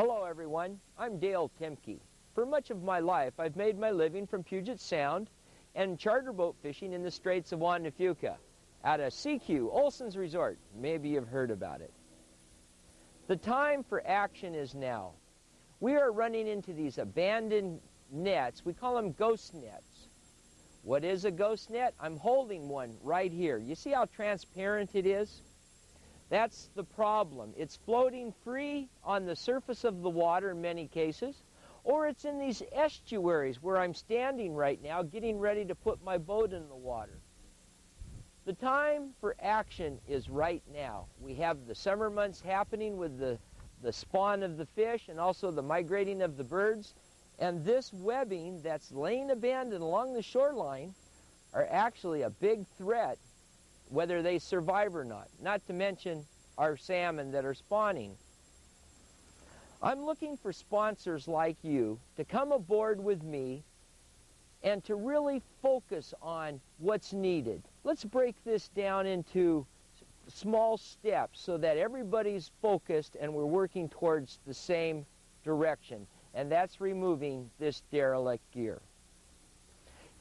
Hello everyone, I'm Dale Temke. For much of my life, I've made my living from Puget Sound and charter boat fishing in the Straits of Juan de Fuca at a CQ, Olson's Resort. Maybe you've heard about it. The time for action is now. We are running into these abandoned nets. We call them ghost nets. What is a ghost net? I'm holding one right here. You see how transparent it is? That's the problem. It's floating free on the surface of the water in many cases, or it's in these estuaries where I'm standing right now getting ready to put my boat in the water. The time for action is right now. We have the summer months happening with the spawn of the fish and also the migrating of the birds, and this webbing that's laying abandoned along the shoreline are actually a big threat whether they survive or not to mention our salmon that are spawning. I'm looking for sponsors like you to come aboard with me and to really focus on what's needed. Let's break this down into small steps so that everybody's focused and we're working towards the same direction, and that's removing this derelict gear.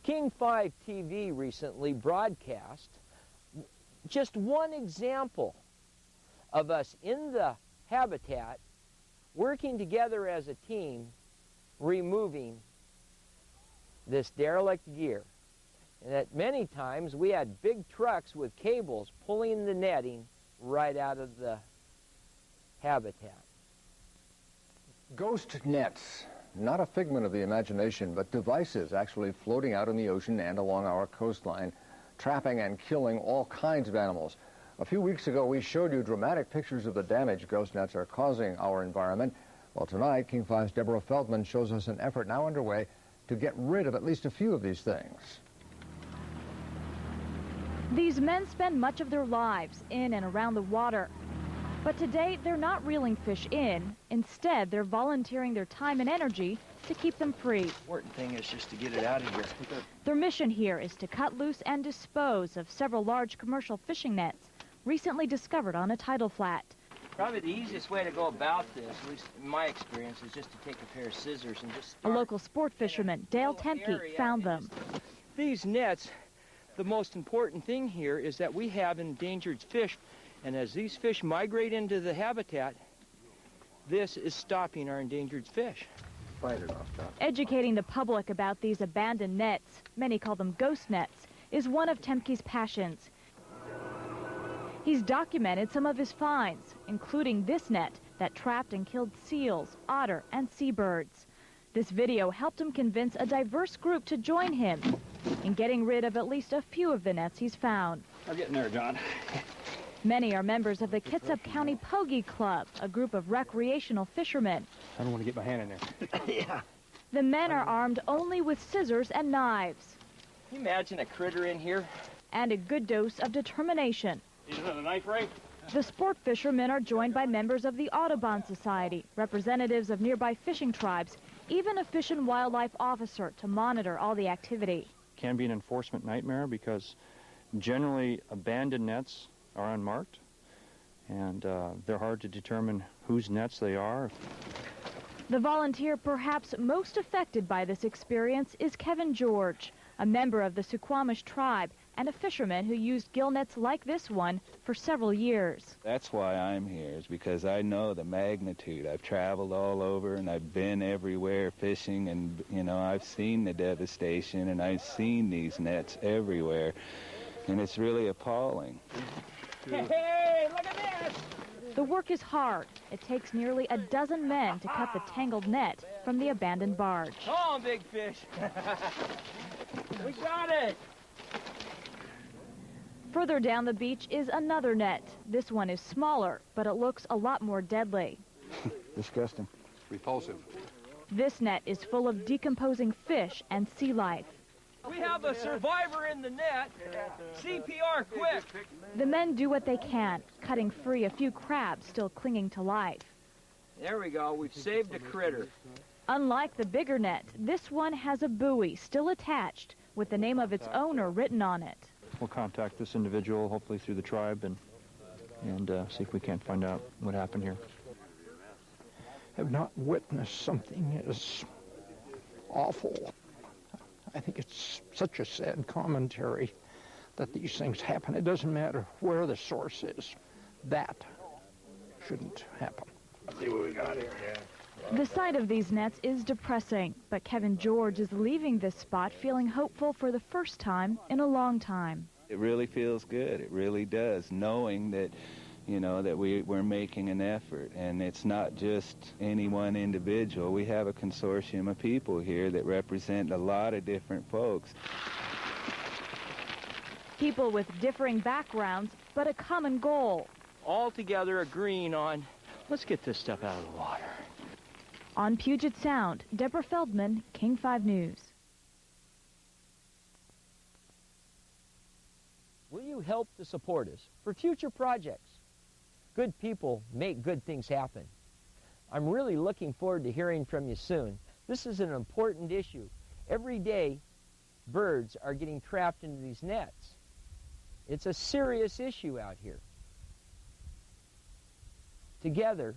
King 5 TV recently broadcast just one example of us in the habitat working together as a team removing this derelict gear. And that many times we had big trucks with cables pulling the netting right out of the habitat. Ghost nets, not a figment of the imagination, but devices actually floating out in the ocean and along our coastline, trapping and killing all kinds of animals. A few weeks ago, we showed you dramatic pictures of the damage ghost nets are causing our environment. Well, tonight, King 5's Deborah Feldman shows us an effort now underway to get rid of at least a few of these things. These men spend much of their lives in and around the water. But today, they're not reeling fish in. Instead, they're volunteering their time and energy to keep them free. The important thing is just to get it out of here. Their mission here is to cut loose and dispose of several large commercial fishing nets recently discovered on a tidal flat. Probably the easiest way to go about this, at least in my experience, is just to take a pair of scissors and just A local sport fisherman, Dale Temke, found them. These nets, the most important thing here is that we have endangered fish, and as these fish migrate into the habitat, this is stopping our endangered fish. Educating the public about these abandoned nets, many call them ghost nets, is one of Temke's passions. He's documented some of his finds, including this net that trapped and killed seals, otter, and seabirds. This video helped him convince a diverse group to join him in getting rid of at least a few of the nets he's found. I'm getting there, John. Many are members of the Kitsap County Pogie Club, a group of recreational fishermen. I don't want to get my hand in there. Yeah. The men are armed only with scissors and knives. Can you imagine a critter in here? And a good dose of determination. Is it a knife ray? The sport fishermen are joined by members of the Audubon Society, representatives of nearby fishing tribes, even a Fish and Wildlife officer to monitor all the activity. Can be an enforcement nightmare because generally abandoned nets are unmarked, and they're hard to determine whose nets they are. The volunteer perhaps most affected by this experience is Kevin George, a member of the Suquamish tribe and a fisherman who used gill nets like this one for several years. That's why I'm here, is because I know the magnitude. I've traveled all over and I've been everywhere fishing, and you know, I've seen the devastation and I've seen these nets everywhere, and it's really appalling. Hey, look at this! The work is hard. It takes nearly a dozen men to cut the tangled net from the abandoned barge. Oh, big fish! We got it! Further down the beach is another net. This one is smaller, but it looks a lot more deadly. Disgusting. Repulsive. This net is full of decomposing fish and sea life. We have a survivor in the net. CPR, quick! The men do what they can, cutting free a few crabs still clinging to life. There we go. We've saved a critter. Unlike the bigger net, this one has a buoy still attached with the name of its owner written on it. We'll contact this individual, hopefully through the tribe, and see if we can't find out what happened here. have not witnessed something as awful. I think it's such a sad commentary that these things happen. It doesn't matter where the source is. That shouldn't happen. Let's see what we got here. The sight of these nets is depressing, but Kevin George is leaving this spot feeling hopeful for the first time in a long time. It really feels good. It really does, knowing that, you know, that we're making an effort, and it's not just any one individual. We have a consortium of people here that represent a lot of different folks. People with differing backgrounds, but a common goal. All together agreeing on, let's get this stuff out of the water. On Puget Sound, Deborah Feldman, King 5 News. Will you help to support us for future projects? Good people make good things happen. I'm really looking forward to hearing from you soon. This is an important issue. Every day, birds are getting trapped into these nets. It's a serious issue out here. Together,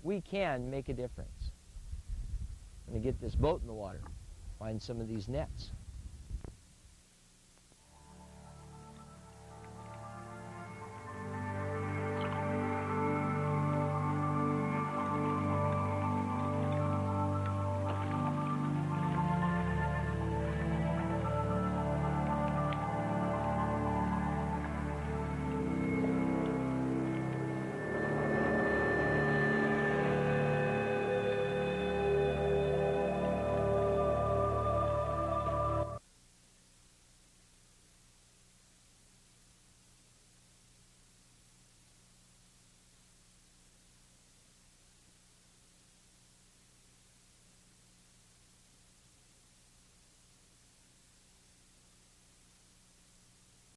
we can make a difference. I'm going to get this boat in the water, find some of these nets.